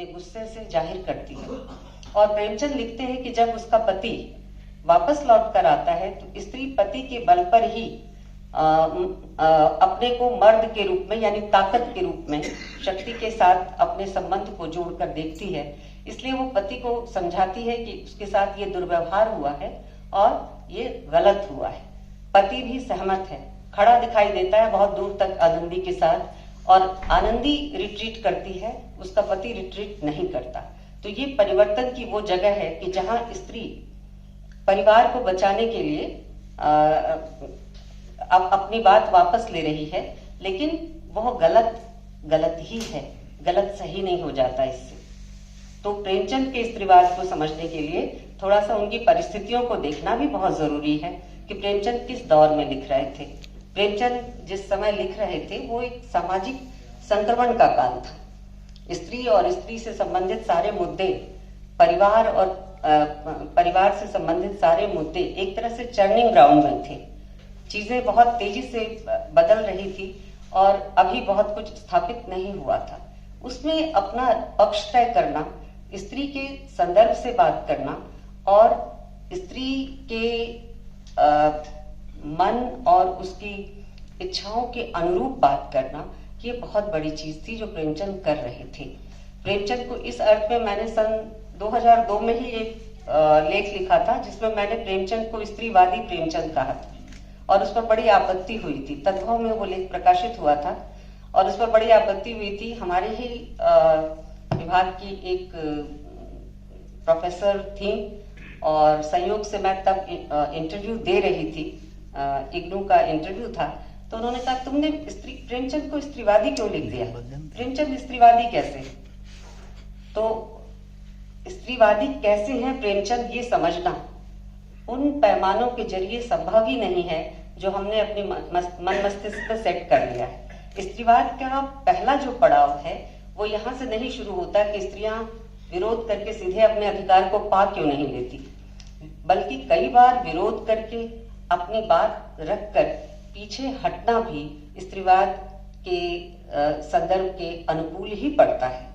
अपने गुस्से से जाहिर करती है। और प्रेमचंद लिखते हैं कि जब उसका पति वापस लौट कर आता है तो स्त्री पति के बल पर ही अपने को मर्द के रूप में यानी ताकत के रूप में शक्ति के साथ अपने संबंध को जोड़कर देखती है। इसलिए वो पति को समझाती है कि उसके साथ ये दुर्व्यवहार हुआ है और ये गलत हुआ है। पति भी सहमत है, खड़ा दिखाई देता है बहुत दूर तक आनंदी के साथ, और आनंदी रिट्रीट करती है, उसका पति रिट्रीट नहीं करता। तो ये परिवर्तन की वो जगह है कि जहां स्त्री परिवार को बचाने के लिए अब अपनी बात वापस ले रही है, लेकिन वह गलत ही है, गलत सही नहीं हो जाता इससे। तो प्रेमचंद के स्त्रीवाद को समझने के लिए थोड़ा सा उनकी परिस्थितियों को देखना भी बहुत जरूरी है कि प्रेमचंद किस दौर में लिख रहे थे। प्रेमचंद जिस समय लिख रहे थे वो एक सामाजिक संक्रमण का काल था। स्त्री और स्त्री से संबंधित सारे मुद्दे, परिवार और परिवार से संबंधित सारे मुद्दे एक तरह से चर्निंग ग्राउंड में थे। चीजें बहुत तेजी से बदल रही थी और अभी बहुत कुछ स्थापित नहीं हुआ था। उसमें अपना पक्ष तय करना, स्त्री के संदर्भ से बात करना और स्त्री के मन और उसकी इच्छाओं के अनुरूप बात करना, ये बहुत बड़ी चीज थी जो प्रेमचंद कर रहे थे। प्रेमचंद को इस अर्थ में मैंने सन 2002 में ही एक लेख लिखा था जिसमें मैंने प्रेमचंद को स्त्रीवादी प्रेमचंद कहा था और उस पर बड़ी आपत्ति हुई थी। तत्व में वो लेख प्रकाशित हुआ था और उस पर बड़ी आपत्ति हुई थी। हमारे ही विभाग की एक प्रोफेसर थी और संयोग से मैं तब इंटरव्यू दे रही थी, इग्नू का इंटरव्यू था, तो उन्होंने कहा तुमने प्रेमचंद को स्त्रीवादी क्यों लिख दिया, प्रेमचंद स्त्रीवादी कैसे? तो स्त्रीवादी कैसे हैं प्रेमचंद, ये समझना उन पैमानों के जरिए संभव ही नहीं है जो हमने अपने मन मस्तिष्क पर सेट कर लिया है। स्त्रीवाद का पहला जो पड़ाव है वो यहाँ से नहीं शुरू होता कि स्त्रियां विरोध करके सीधे अपने अधिकार को पा क्यों नहीं लेती, बल्कि कई बार विरोध करके अपनी बात रखकर पीछे हटना भी स्त्रीवाद के संदर्भ के अनुकूल ही पड़ता है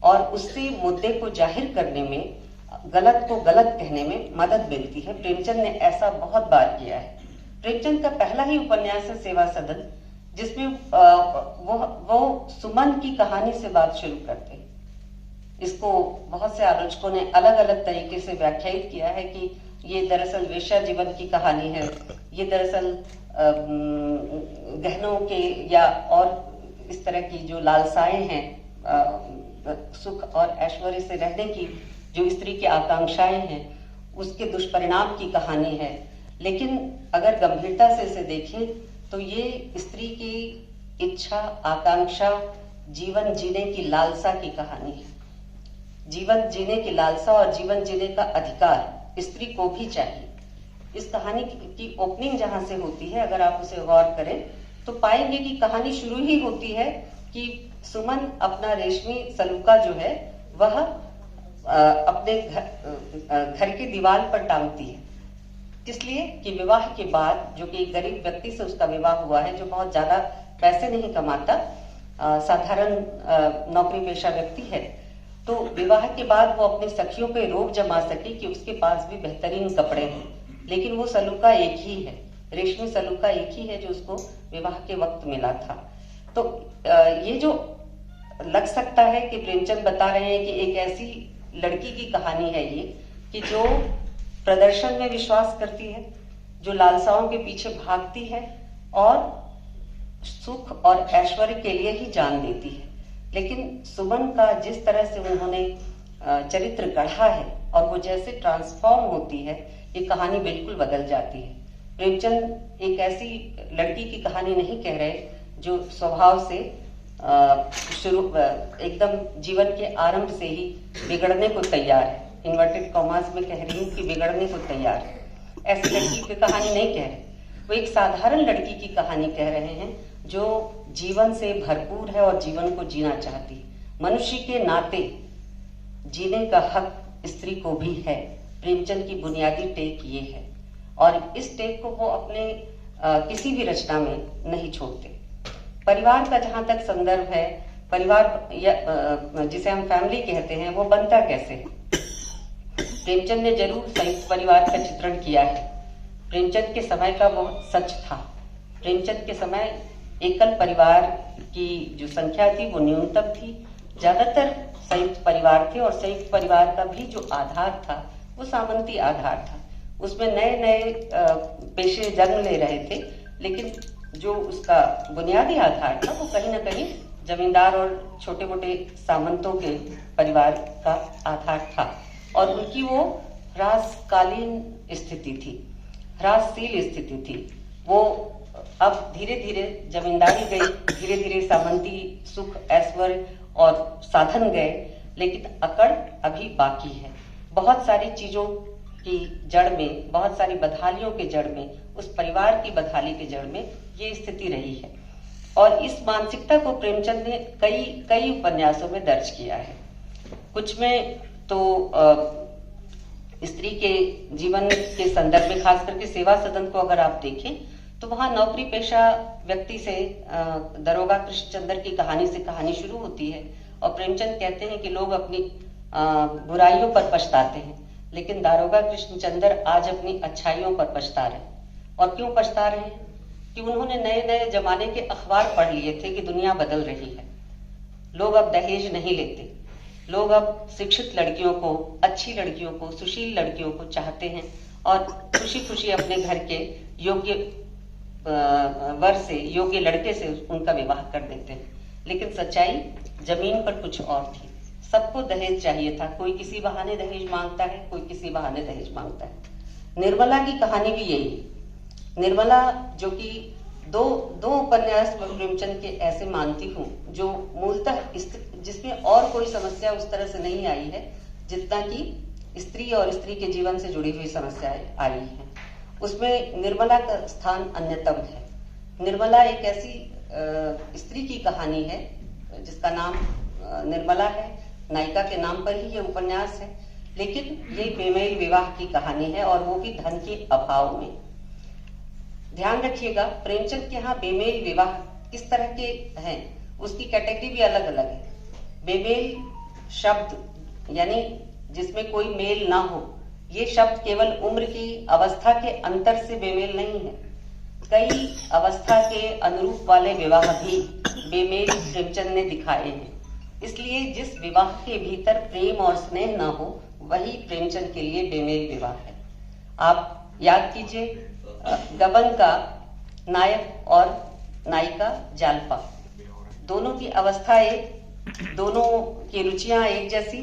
और उससे मुद्दे को जाहिर करने में, गलत को गलत कहने में मदद मिलती है। प्रेमचंद ने ऐसा बहुत बार किया है। प्रेमचंद का पहला ही उपन्यास है सेवा सदन, जिसमें वो सुमन की कहानी से बात शुरू करते हैं। इसको बहुत से आलोचकों ने अलग अलग तरीके से व्याख्यायित किया है कि ये दरअसल वेश्या जीवन की कहानी है, ये दरअसल गहनों के या और इस तरह की जो लालसाएं हैं, सुख और ऐश्वर्य से रहने की जो स्त्री की आकांक्षाएं हैं, उसके दुष्परिणाम की कहानी है। लेकिन अगर गंभीरता से इसे देखें तो ये स्त्री की इच्छा, आकांक्षा, जीवन जीने की लालसा की कहानी है। जीवन जीने की लालसा और जीवन जीने का अधिकार स्त्री को भी चाहिए। इस कहानी की ओपनिंग जहां से होती है, अगर आप उसे गौर करें तो पाएंगे कि कहानी शुरू ही होती है कि सुमन अपना रेशमी सलूका जो है वह अपने घर की दीवार पर टांगती है। इसलिए कि विवाह के बाद, जो कि एक गरीब व्यक्ति से उसका विवाह हुआ है, जो बहुत ज्यादा पैसे नहीं कमाता, साधारण नौकरी पेशा व्यक्ति है, तो विवाह के बाद वो अपनी सखियों पे रोब जमा सके कि उसके पास भी बेहतरीन कपड़े हैं, लेकिन वो सलूका एक ही है, रेशमी सलूका एक ही है जो उसको विवाह के वक्त मिला था। तो ये जो लग सकता है कि प्रेमचंद बता रहे हैं कि एक ऐसी लड़की की कहानी है ये कि जो प्रदर्शन में विश्वास करती है, जो लालसाओं के पीछे भागती है और सुख और ऐश्वर्य के लिए ही जान देती है। लेकिन सुमन का जिस तरह से उन्होंने चरित्र गढ़ा है और वो जैसे ट्रांसफॉर्म होती है, ये कहानी बिल्कुल बदल जाती है। प्रेमचंद एक ऐसी लड़की की कहानी नहीं कह रहे जो स्वभाव से शुरू एकदम जीवन के आरंभ से ही बिगड़ने को तैयार है, इन्वर्टेड कॉमास में कह रही हूँ कि बिगड़ने को तैयार है। ऐसी लड़की की कहानी नहीं कह रहे, वो एक साधारण लड़की की कहानी कह रहे हैं जो जीवन से भरपूर है और जीवन को जीना चाहती है। मनुष्य के नाते जीने का हक स्त्री को भी है। प्रेमचंद की बुनियादी टेक ये है और इस टेक को वो अपने किसी भी रचना में नहीं छोड़ते। परिवार का जहां तक संदर्भ है परिवार या जिसे हम फैमिली कहते हैं वो बनता कैसे है। प्रेमचंद ने जरूर संयुक्त परिवार का चित्रण किया है। प्रेमचंद के समय का बहुत सच था। प्रेमचंद के समय एकल परिवार की जो संख्या थी वो न्यूनतम थी। ज्यादातर संयुक्त परिवार थे और संयुक्त परिवार का भी जो आधार था वो सामंती आधार था। उसमें नए नए पेशे जन्म ले रहे थे, लेकिन जो उसका बुनियादी आधार था वो कहीं ना कहीं जमींदार और छोटे मोटे सामंतों के परिवार का आधार था और उनकी वो ह्रासकालीन स्थिति थी, ह्रासशील स्थिति थी। वो अब धीरे धीरे जमींदारी गई, धीरे धीरे सामंती सुख ऐश्वर्य और साधन गए, लेकिन अकड़ अभी बाकी है। बहुत सारी चीजों की जड़ में, बहुत सारी बदहालियों के जड़ में, उस परिवार की बदहाली के जड़ में ये स्थिति रही है और इस मानसिकता को प्रेमचंद ने कई उपन्यासों में दर्ज किया है। कुछ में तो स्त्री के जीवन के संदर्भ में, खास करके सेवा सदन को अगर आप देखें तो वहां नौकरी पेशा व्यक्ति से दरोगा कृष्णचंद्र की कहानी से कहानी शुरू होती है और प्रेमचंद कहते हैं कि लोग अपनी बुराइयों पर पछताते हैं, लेकिन दारोगा कृष्णचंद्र आज अपनी अच्छाइयों पर पछता रहे। और क्यों पछता रहे हैं? कि उन्होंने नए नए जमाने के अखबार पढ़ लिए थे कि दुनिया बदल रही है। लोग अब दहेज नहीं लेते, लोग अब शिक्षित लड़कियों को, अच्छी लड़कियों को, सुशील लड़कियों को चाहते हैं और खुशी खुशी अपने घर के योग्य वर से, योग्य लड़के से उनका विवाह कर देते हैं। लेकिन सच्चाई जमीन पर कुछ और थी। सबको दहेज चाहिए था, कोई किसी बहाने दहेज मांगता है, कोई किसी बहाने दहेज मांगता है। निर्मला की कहानी भी यही है। निर्मला जो कि दो उपन्यास प्रेमचंद के ऐसे मानती हूँ जो मूलतः जिसमें और कोई समस्या उस तरह से नहीं आई है जितना कि स्त्री और स्त्री के जीवन से जुड़ी हुई समस्याएं आई हैं। उसमें निर्मला का स्थान अन्यतम है। निर्मला एक ऐसी स्त्री की कहानी है जिसका नाम निर्मला है, नायिका के नाम पर ही ये उपन्यास है, लेकिन ये बेमेल विवाह की कहानी है और वो भी धन के अभाव में। ध्यान रखिएगा, प्रेमचंद के यहाँ बेमेल विवाह किस तरह के हैं उसकी कैटेगरी भी अलग अलग है। बेमेल शब्द यानी जिसमें कोई मेल ना हो, ये शब्द केवल उम्र की अवस्था के अंतर से बेमेल नहीं है। कई अवस्था के अनुरूप वाले विवाह भी बेमेल प्रेमचंद ने दिखाए हैं। इसलिए जिस विवाह के भीतर प्रेम और स्नेह ना हो वही प्रेमचंद के लिए बेमेल विवाह है। आप याद कीजिए, गबन का नायक और नायिका जालपा, दोनों की अवस्था एक, दोनों की रुचियां एक जैसी,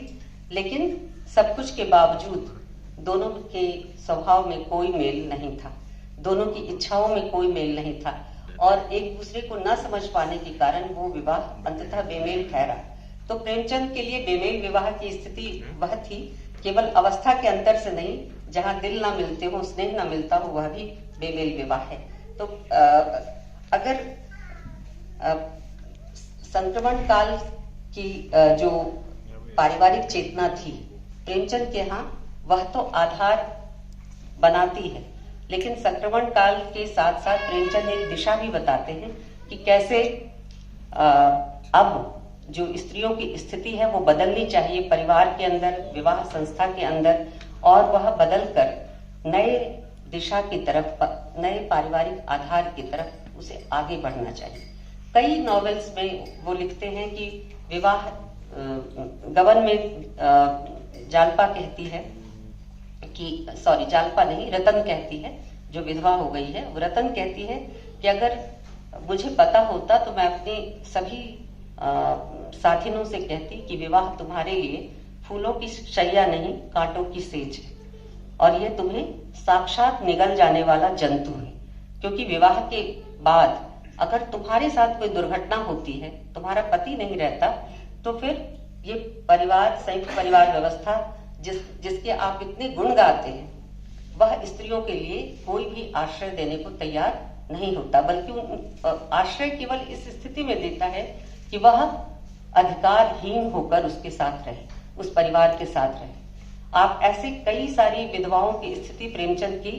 लेकिन सब कुछ के बावजूद दोनों के स्वभाव में कोई मेल नहीं था, दोनों की इच्छाओं में कोई मेल नहीं था और एक दूसरे को न समझ पाने के कारण वो विवाह अंततः बेमेल ठहरा। तो प्रेमचंद के लिए बेमेल विवाह की स्थिति वह थी, केवल अवस्था के अंतर से नहीं, जहां दिल ना मिलते हो, स्नेह ना मिलता हो, वह भी बेमेल विवाह है। तो अगर संक्रमण काल की जो पारिवारिक चेतना थी प्रेमचंद के यहाँ, वह तो आधार बनाती है, लेकिन संक्रमण काल के साथ साथ प्रेमचंद एक दिशा भी बताते हैं कि कैसे अब जो स्त्रियों की स्थिति है वो बदलनी चाहिए परिवार के अंदर, विवाह संस्था के अंदर, और वह बदलकर नए दिशा की तरफ, नए पारिवारिक आधार की तरफ उसे आगे बढ़ना चाहिए। कई नॉवेल्स में वो लिखते हैं कि विवाह, गबन में जालपा कहती है कि, सॉरी जालपा नहीं, रतन कहती है, जो विधवा हो गई है, वो रतन कहती है कि अगर मुझे पता होता तो मैं अपनी सभी साथिनों से कहती कि विवाह तुम्हारे लिए फूलों की शैया नहीं, कांटों की सेज है और ये तुम्हें साक्षात निगल जाने वाला जंतु है। क्योंकि विवाह के बाद अगर तुम्हारे साथ कोई दुर्घटना होती है, तुम्हारा पति नहीं रहता, तो फिर ये परिवार, संयुक्त परिवार व्यवस्था जिसके आप इतने गुण गाते हैं, वह स्त्रियों के लिए कोई भी आश्रय देने को तैयार नहीं होता, बल्कि आश्रय केवल इस स्थिति में देता है कि वह अधिकारहीन होकर उसके साथ रहे, उस परिवार के साथ रहे। आप ऐसे कई सारी विधवाओं की स्थिति प्रेमचंद की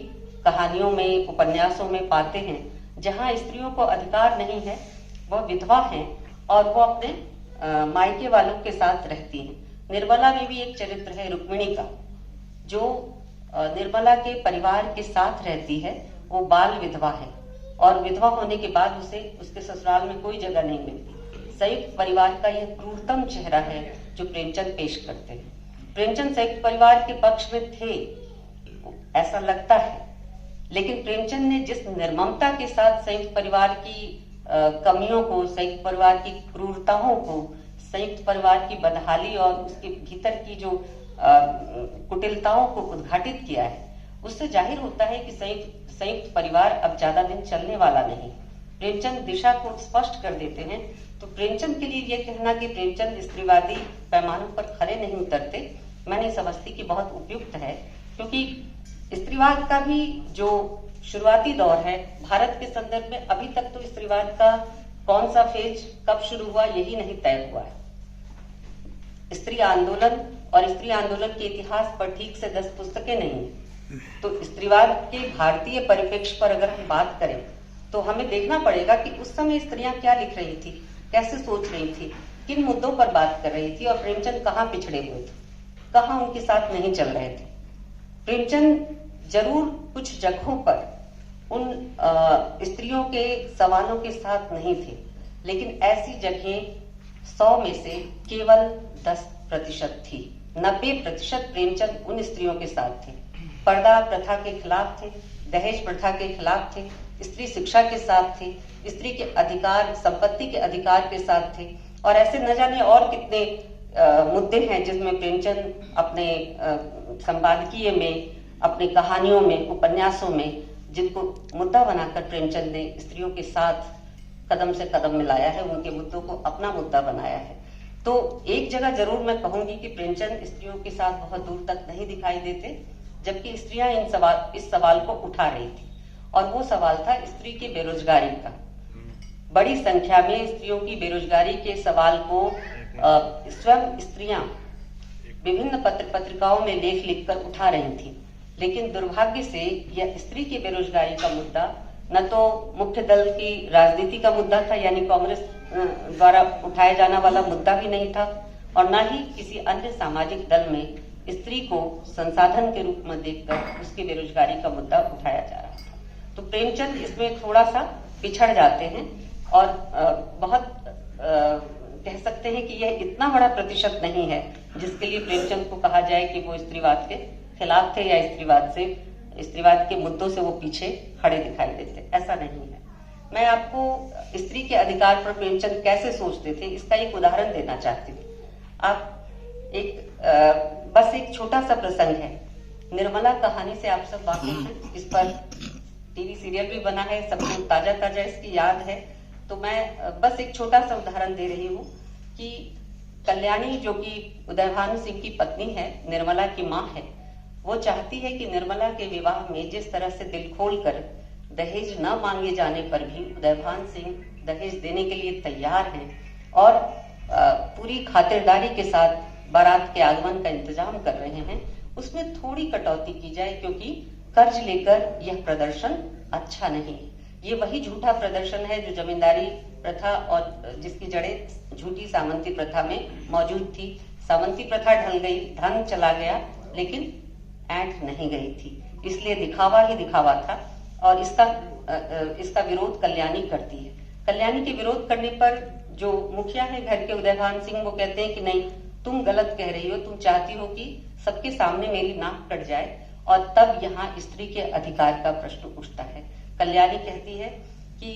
कहानियों में, उपन्यासों में पाते हैं, जहां स्त्रियों को अधिकार नहीं है, वह विधवा हैं और वो अपने मायके वालों के साथ रहती हैं। निर्मला में भी एक चरित्र है रुक्मिणी का, जो निर्मला के परिवार के साथ रहती है। वो बाल विधवा है और विधवा होने के बाद उसे उसके ससुराल में कोई जगह नहीं मिलती। संयुक्त परिवार का यह क्रूरतम चेहरा है जो प्रेमचंद पेश करते हैं। प्रेमचंद संयुक्त परिवार के पक्ष में थे ऐसा लगता है, लेकिन प्रेमचंद ने जिस निर्ममता के साथ संयुक्त परिवार की कमियों को, संयुक्त परिवार की क्रूरताओं को, संयुक्त परिवार की बदहाली और उसके भीतर की जो कुटिलताओं को उद्घाटित किया है, उससे जाहिर होता है कि संयुक्त परिवार अब ज्यादा दिन चलने वाला नहीं। प्रेमचंद दिशा को स्पष्ट कर देते हैं। तो प्रेमचंद के लिए यह कहना कि प्रेमचंद स्त्रीवादी पैमानों पर खरे नहीं उतरते, मैं नहीं समझती कि बहुत उपयुक्त है, क्योंकि स्त्रीवाद का भी जो शुरुआती दौर है भारत के संदर्भ में, अभी तक तो स्त्रीवाद का कौन सा फेज कब शुरू हुआ यही नहीं तय हुआ है। स्त्री आंदोलन और स्त्री आंदोलन के इतिहास पर ठीक से 10 पुस्तकें नहीं। तो स्त्रीवाद के भारतीय परिप्रेक्ष्य पर अगर हम बात करें तो हमें देखना पड़ेगा कि उस समय स्त्रियां क्या लिख रही थी, कैसे सोच रही थी, किन मुद्दों पर बात कर रही थी, और प्रेमचंद कहाँ पिछड़े हुए थे, कहाँ उनके साथ नहीं चल रहे थे। प्रेमचंद जरूर कुछ जगहों पर उन स्त्रियों के सवालों के साथ नहीं थे, लेकिन ऐसी जगहें 100 में से केवल 10% थी। 90% प्रेमचंद उन स्त्रियों के साथ थे। पर्दा प्रथा के खिलाफ थे, दहेज प्रथा के खिलाफ थे, स्त्री शिक्षा के साथ थे, स्त्री के अधिकार, संपत्ति के अधिकार के साथ थे, और ऐसे न जाने और कितने मुद्दे हैं जिसमें प्रेमचंद अपने संपादकीय में, अपनी कहानियों में, उपन्यासों में, जिनको मुद्दा बनाकर प्रेमचंद ने स्त्रियों के साथ कदम से कदम मिलाया है, उनके मुद्दों को अपना मुद्दा बनाया है। तो एक जगह जरूर मैं कहूंगी कि प्रेमचंद स्त्रियों के साथ बहुत दूर तक नहीं दिखाई देते, जबकि स्त्रियां इस सवाल को उठा रही थी, और वो सवाल था स्त्री की बेरोजगारी का। बड़ी संख्या में स्त्रियों की बेरोजगारी के सवाल को स्वयं स्त्रियां विभिन्न पत्रिकाओं में लेख लिखकर उठा रही थी, लेकिन दुर्भाग्य से यह स्त्री की बेरोजगारी का मुद्दा न तो मुख्य दल की राजनीति का मुद्दा था, यानी कांग्रेस द्वारा उठाया जाना वाला मुद्दा भी नहीं था, और न ही किसी अन्य सामाजिक दल में स्त्री को संसाधन के रूप में देखकर उसकी बेरोजगारी का मुद्दा उठाया जा रहा था। तो प्रेमचंद इसमें थोड़ा सा पिछड़ जाते हैं, और बहुत कह सकते हैं कि यह इतना बड़ा प्रतिशत नहीं है जिसके लिए प्रेमचंद को कहा जाए कि वो स्त्रीवाद के खिलाफ थे या स्त्रीवाद के मुद्दों से वो पीछे खड़े दिखाई देते। ऐसा नहीं है। मैं आपको स्त्री के अधिकार पर प्रेमचंद कैसे सोचते थे इसका एक उदाहरण देना चाहती हूँ। आप बस एक छोटा सा प्रसंग है। निर्मला कहानी से आप सब वाकिफ हैं, इस पर टीवी सीरियल भी बना है, सबको ताजा ताजा इसकी याद है। तो मैं बस एक छोटा सा उदाहरण दे रही हूँ कि कल्याणी, जो कि उदयभानु सिंह की पत्नी है, निर्मला की माँ है, वो चाहती है कि निर्मला के विवाह में जिस तरह से दिल खोलकर दहेज न मांगे जाने पर भी उदयभान सिंह दहेज देने के लिए तैयार हैं, और पूरी खातिरदारी के साथ बारात के आगमन का इंतजाम कर रहे हैं, उसमें थोड़ी कटौती की जाए, क्योंकि कर्ज लेकर यह प्रदर्शन अच्छा नहीं। ये वही झूठा प्रदर्शन है जो जमींदारी प्रथा और जिसकी जड़ें झूठी सामंती प्रथा में मौजूद थी। सामंती प्रथा ढल गई, धन चला गया, लेकिन ऐंठ नहीं गई थी, इसलिए दिखावा ही दिखावा था, और इसका विरोध कल्याणी करती है। कल्याणी के विरोध करने पर जो मुखिया है घर के, उदयभान सिंह, वो कहते हैं कि नहीं, तुम गलत कह रही हो, तुम चाहती हो कि सबके सामने मेरी नाक कट जाए, और तब यहाँ स्त्री के अधिकार का प्रश्न उठता है। कल्याणी कहती है कि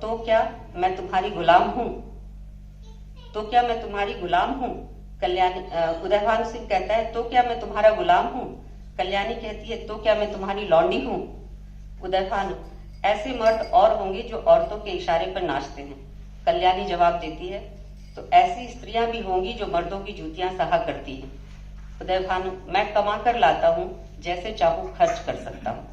तो क्या मैं तुम्हारी गुलाम हूँ, तो क्या मैं तुम्हारी गुलाम हूँ। कल्याणी उदयभान सिंह कहता है तो क्या मैं तुम्हारा गुलाम हूँ। कल्याणी कहती है तो क्या मैं तुम्हारी लौंडी हूँ। उदयभानु, ऐसे मर्द और होंगे जो औरतों के इशारे पर नाचते हैं। कल्याणी जवाब देती है तो ऐसी स्त्रियां भी होंगी जो मर्दों की जूतियां सहा करती हैं। उदयभानु, मैं कमा कर लाता हूँ, जैसे चाहूं खर्च कर सकता हूँ,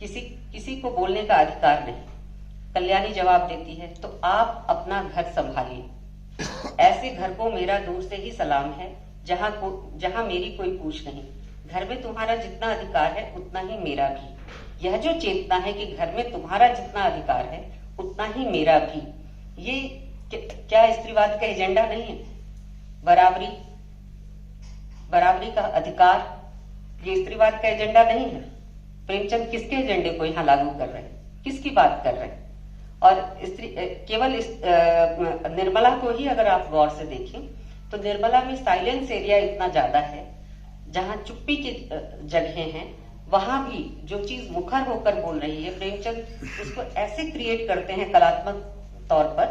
किसी को बोलने का अधिकार नहीं। कल्याणी जवाब देती है तो आप अपना घर संभालिए, ऐसे घर को मेरा दूर से ही सलाम है जहाँ मेरी कोई पूछ नहीं। घर में तुम्हारा जितना अधिकार है उतना ही मेरा भी। यह जो चेतना है कि घर में तुम्हारा जितना अधिकार है उतना ही मेरा भी, ये क्या स्त्रीवाद का एजेंडा नहीं है? बराबरी का अधिकार, ये स्त्रीवाद का एजेंडा नहीं है? प्रेमचंद किसके एजेंडे को यहाँ लागू कर रहे हैं, किसकी बात कर रहे हैं? और स्त्री केवल निर्मला को ही अगर आप गौर से देखें तो निर्मला में साइलेंस एरिया इतना ज्यादा है, जहां चुप्पी की जगह हैं वहां भी जो चीज मुखर होकर बोल रही है, प्रेमचंद उसको ऐसे क्रिएट करते हैं कलात्मक तौर पर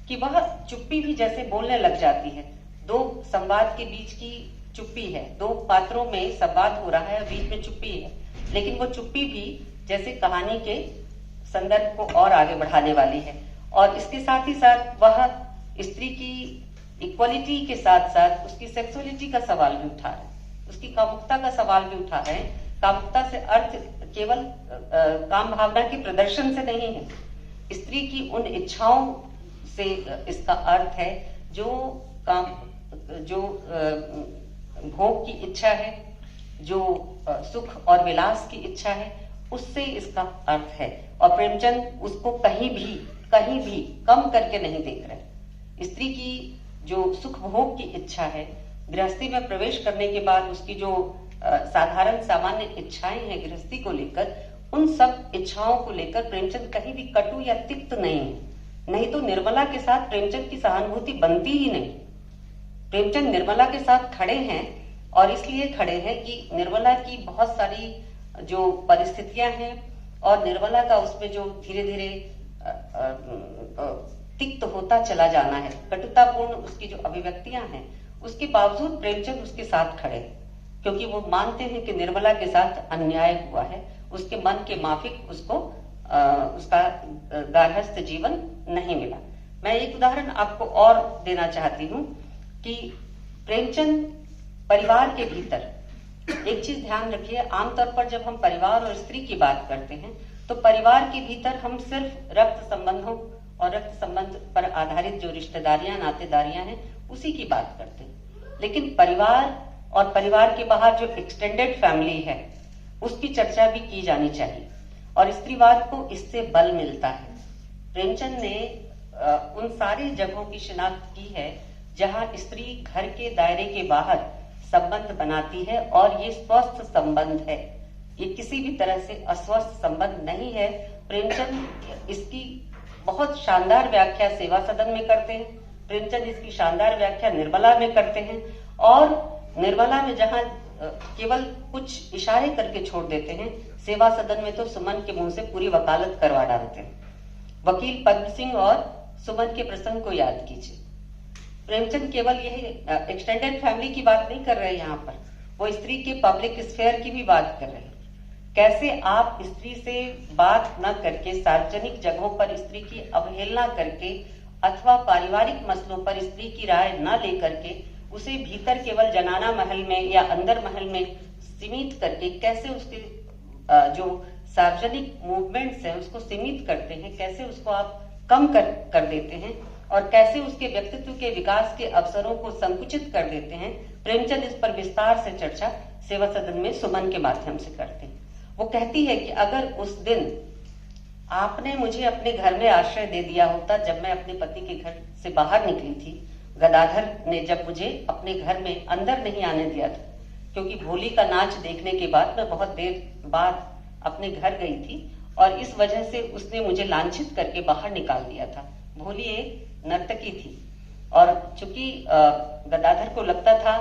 कि वह चुप्पी भी जैसे बोलने लग जाती है। दो संवाद के बीच की चुप्पी है, दो पात्रों में संवाद हो रहा है, बीच में चुप्पी है, लेकिन वो चुप्पी भी जैसे कहानी के संदर्भ को और आगे बढ़ाने वाली है। और इसके साथ ही साथ वह स्त्री की इक्वलिटी के साथ साथ उसकी सेक्सुअलिटी का सवाल भी उठा रहे हैं, उसकी कामुकता का सवाल भी उठा रहे हैं। कामुकता से अर्थ केवल काम भावना के प्रदर्शन से नहीं है, स्त्री की उन इच्छाओं से इसका अर्थ है जो भोग की इच्छा है, जो सुख और विलास की इच्छा है, उससे इसका अर्थ है। और प्रेमचंद उसको कहीं भी कम करके नहीं देख रहे। स्त्री की जो सुख भोग की इच्छा है, गृहस्थी में प्रवेश करने के बाद उसकी जो साधारण सामान्य इच्छाएं हैं गृहस्थी को लेकर, उन सब इच्छाओं को लेकर प्रेमचंद कहीं भी कटु या तिक्त नहीं है। नहीं तो निर्मला के साथ प्रेमचंद की सहानुभूति बनती ही नहीं। प्रेमचंद निर्मला के साथ खड़े हैं और इसलिए खड़े हैं कि निर्मला की बहुत सारी जो परिस्थितियां हैं और निर्मला का उसमें जो धीरे धीरे तिक्त होता चला जाना है, कटुतापूर्ण उसकी जो अभिव्यक्तियां हैं, उसके बावजूद प्रेमचंद उसके साथ खड़े, क्योंकि वो मानते हैं कि निर्मला के साथ अन्याय हुआ है, उसके मन के माफिक उसको उसका गार्हस्थ जीवन नहीं मिला। मैं एक उदाहरण आपको और देना चाहती हूँ कि प्रेमचंद परिवार के भीतर एक चीज ध्यान रखिए, आमतौर पर जब हम परिवार और स्त्री की बात करते हैं तो परिवार के भीतर हम सिर्फ रक्त संबंधों और रक्त संबंध पर आधारित जो रिश्तेदारियां नातेदारियां हैं उसी की बात करते हैं। लेकिन परिवार और परिवार के बाहर जो एक्सटेंडेड फैमिली है उसकी चर्चा भी की जानी चाहिए, और स्त्रीवाद को इससे बल मिलता है। प्रेमचंद ने उन सारी जगहों की शिनाख्त की है जहां स्त्री घर के दायरे के बाहर संबंध बनाती है, और ये स्वस्थ संबंध है, ये किसी भी तरह से अस्वस्थ संबंध नहीं है। प्रेमचंद इसकी बहुत शानदार व्याख्या सेवा सदन में करते हैं, प्रेमचंद इसकी शानदार व्याख्या निर्मला में करते हैं, और निर्मला में जहां केवल कुछ इशारे करके छोड़ देते हैं, सेवा सदन में तो सुमन के मुंह से पूरी वकालत करवा डालते हैं। वकील पद्म सिंह और सुमन के प्रसंग को याद कीजिए। प्रेमचंद केवल यही एक्सटेंडेड फैमिली की बात नहीं कर रहे यहाँ पर, वो स्त्री के पब्लिक स्फेयर की भी बात कर रहे हैं। कैसे आप स्त्री से बात न करके, सार्वजनिक जगहों पर स्त्री की अवहेलना करके अथवा पारिवारिक मसलों पर स्त्री की राय न लेकर के उसे भीतर केवल जनाना महल में या अंदर महल में सीमित करके कैसे उसके जो सार्वजनिक मूवमेंट्स है उसको सीमित करते हैं, कैसे उसको आप कम कर देते हैं, और कैसे उसके व्यक्तित्व के विकास के अवसरों को संकुचित कर देते हैं। प्रेमचंद इस पर विस्तार से चर्चा सेवा सदन में सुमन के माध्यम से करते हैं। वो कहती है कि अगर उस दिन आपने मुझे अपने घर में आश्रय दे दिया होता जब मैं अपने पति के घर से बाहर निकली थी, गदाधर ने जब मुझे अपने घर में अंदर नहीं आने दिया था, क्योंकि भोली का नाच देखने के बाद मैं बहुत देर बाद अपने घर गई थी और इस वजह से उसने मुझे लांछित करके बाहर निकाल दिया था। भोली एक नर्तकी थी और चूंकि गदाधर को लगता था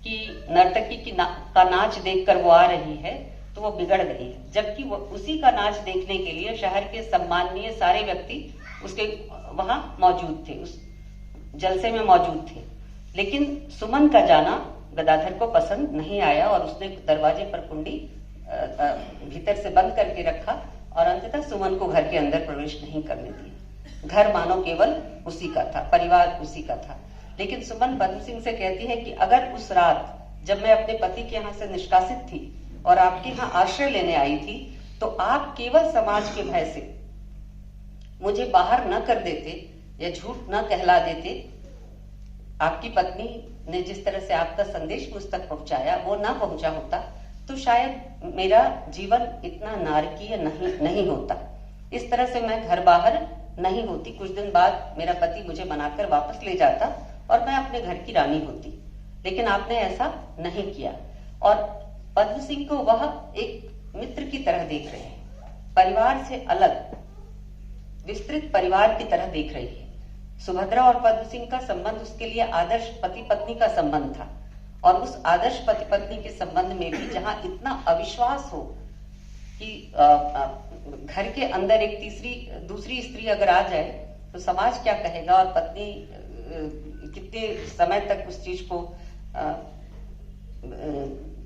कि नर्तकी का नाच देखकर वो आ रही है तो वो बिगड़ गई है, जबकि वो उसी का नाच देखने के लिए शहर के सम्माननीय सारे व्यक्ति उसके वहां मौजूद थे, उस जलसे में मौजूद थे। लेकिन सुमन का जाना गदाधर को पसंद नहीं आया और उसने दरवाजे पर कुंडी भीतर से बंद करके रखा और अंततः सुमन को घर के अंदर प्रवेश नहीं करने दिया। घर मानो केवल उसी का था, परिवार उसी का था। लेकिन सुमन पद्म सिंह से कहती है कि अगर उस रात जब मैं अपने पति के यहाँ से निष्कासित थी और आपके यहाँ आश्रय लेने आई थी तो आप केवल समाज के भय से मुझे बाहर न कर देते या झूठ न कहला देते, आपकी पत्नी ने जिस तरह से आपका संदेश मुझ तक पहुंचाया वो ना पहुंचा होता तो शायद मेरा जीवन इतना नारकीय नहीं होता। इस तरह से मैं घर बाहर नहीं होती। कुछ दिन बाद मेरा पति मुझे मनाकर वापस ले जाता और मैं अपने घर की रानी होती, लेकिन आपने ऐसा नहीं किया। और पद्म सिंह को वह एक मित्र की तरह देख रहे हैं, परिवार से अलग विस्तृत परिवार की तरह देख रही है। सुभद्रा और पद्म सिंह का संबंध उसके लिए आदर्श पति पत्नी का संबंध था, और उस आदर्श पति पत्नी के संबंध में भी जहां इतना अविश्वास हो कि घर के अंदर एक दूसरी स्त्री अगर आ जाए तो समाज क्या कहेगा, और पत्नी कितने समय तक उस चीज को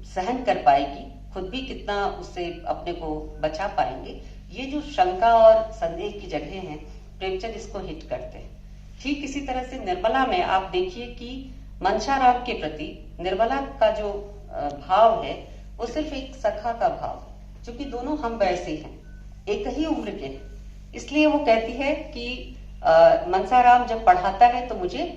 सहन कर पाएगी, खुद भी कितना उससे अपने को बचा पाएंगे। ये जो शंका और संदेह की जगह हैं, प्रेमचंद इसको हिट करते हैं। ठीक इसी तरह से निर्मला में आप देखिए कि मनसाराम के प्रति निर्मला का जो भाव है वो सिर्फ एक सखा का भाव है, क्योंकि दोनों हम वैसे हैं, एक ही उम्र के हैं। इसलिए वो कहती है कि मनसाराम जब पढ़ाता है तो मुझे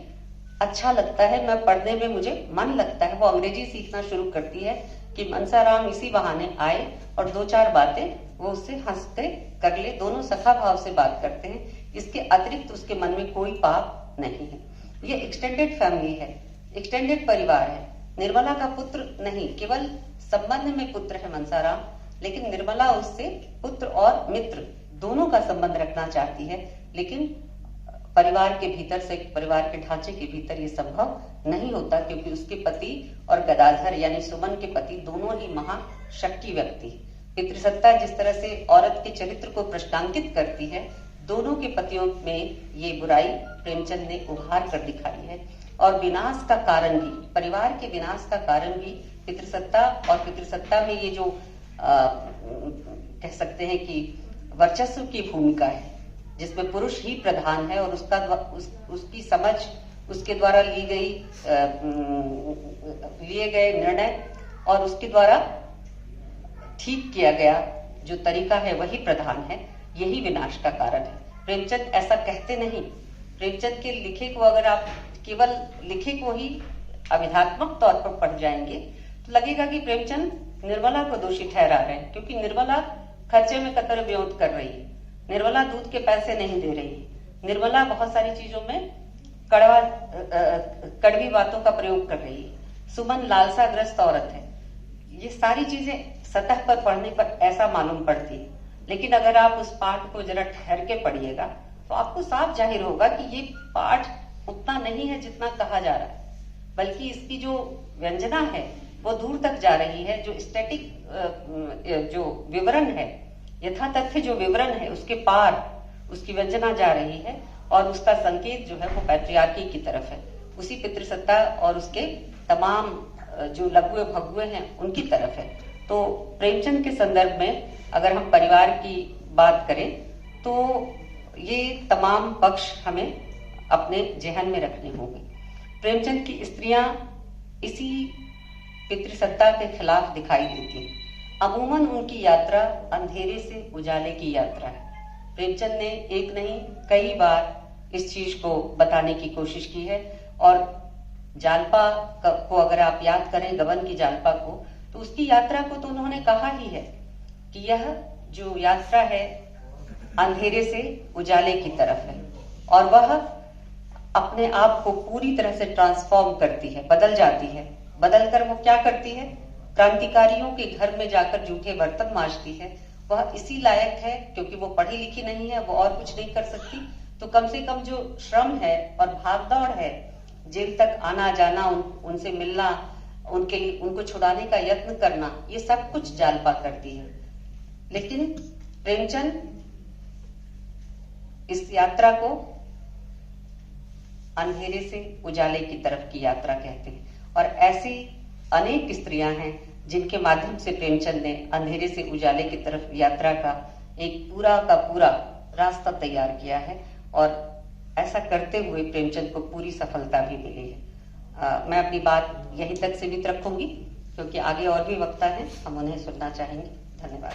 अच्छा लगता है, मैं पढ़ने में मुझे मन लगता है। वो अंग्रेजी सीखना शुरू करती है कि मनसाराम इसी बहाने आए और दो चार बातें वो उससे हंसते कर ले, दोनों सखा भाव से बात करते हैं। इसके अतिरिक्त उसके मन में कोई पाप नहीं है। ये एक्सटेंडेड फैमिली है, एक्सटेंडेड परिवार है। निर्मला का पुत्र नहीं, केवल संबंध में पुत्र है मनसाराम, लेकिन निर्मला उससे पुत्र और मित्र दोनों का संबंध रखना चाहती है, लेकिन परिवार के भीतर से, परिवार के ढांचे के भीतर ये संभव नहीं होता, क्योंकि उसके पति और गदाधर यानी सुमन के पति दोनों ही महाशक्ति व्यक्ति। पितृसत्ता जिस तरह से औरत के चरित्र को प्रश्नांकित करती है, दोनों के पतियों में ये बुराई प्रेमचंद ने उभार कर दिखाई है। और विनाश का कारण भी, परिवार के विनाश का कारण भी पितृसत्ता, और पितृसत्ता में ये जो कह सकते हैं कि वर्चस्व की भूमिका है, जिसमें पुरुष ही प्रधान है, और उसकी समझ, उसके द्वारा लिए गए निर्णय और उसके द्वारा ठीक किया गया जो तरीका है वही प्रधान है, यही विनाश का कारण है। प्रेमचंद ऐसा कहते नहीं। प्रेमचंद के लिखे को अगर आप केवल लिखे को ही अभिधात्मक तौर पर पढ़ जाएंगे तो लगेगा कि प्रेमचंद निर्मला को दोषी ठहरा रहे हैं, क्योंकि निर्मला खर्चे में कतर व्योत कर रही है, निर्मला दूध के पैसे नहीं दे रही है, निर्मला बहुत सारी चीजों में कड़वी बातों का प्रयोग कर रही है, सुमन लालसाग्रस्त औरत है। ये सारी चीजें सतह पर पढ़ने पर ऐसा मालूम पड़ती है, लेकिन अगर आप उस पाठ को जरा ठहर के पढ़िएगा तो आपको साफ जाहिर होगा कि ये पाठ उतना नहीं है जितना कहा जा रहा है, बल्कि इसकी जो व्यंजना है वो दूर तक जा रही है। जो स्टैटिक जो विवरण है, यथा तथ्य जो विवरण है, उसके पार उसकी व्यंजना जा रही है, और उसका संकेत जो है वो पैट्रियार्की की तरफ है, उसी पितृसत्ता और उसके तमाम जो लघुए भगुए हैं उनकी तरफ है। तो प्रेमचंद के संदर्भ में अगर हम परिवार की बात करें तो ये तमाम पक्ष हमें अपने जहन में रखने होंगे। प्रेमचंद की स्त्रियां इसी पितृसत्ता के खिलाफ दिखाई देती हैं। अमूमन उनकी यात्रा अंधेरे से उजाले की यात्रा है। प्रेमचंद ने एक नहीं कई बार इस चीज को बताने की कोशिश की है, और जालपा को अगर आप याद करें, गबन की जालपा को, तो उसकी यात्रा को तो उन्होंने कहा ही है कि यह जो यात्रा है अंधेरे से उजाले की तरफ है, और वह अपने आप को पूरी तरह से ट्रांसफॉर्म करती है, बदल जाती है। बदलकर वो क्या करती है? क्रांतिकारियों के घर में जाकर जूठे बर्तन मांजती है। वह इसी लायक है क्योंकि वो पढ़ी लिखी नहीं है, वो और कुछ नहीं कर सकती, तो कम से कम जो श्रम है और भागदौड़ है, जेल तक आना जाना, उनसे मिलना, उनको छुड़ाने का यत्न करना, ये सब कुछ जालपा करती है। लेकिन प्रेमचंद इस यात्रा को अंधेरे से उजाले की तरफ की यात्रा कहते हैं, और ऐसी अनेक स्त्रियां हैं जिनके माध्यम से प्रेमचंद ने अंधेरे से उजाले की तरफ यात्रा का एक पूरा का पूरा रास्ता तैयार किया है, और ऐसा करते हुए प्रेमचंद को पूरी सफलता भी मिली है। मैं अपनी बात यहीं तक सीमित रखूंगी, क्योंकि आगे और भी वक्ता हैं, हम उन्हें सुनना चाहेंगे। धन्यवाद।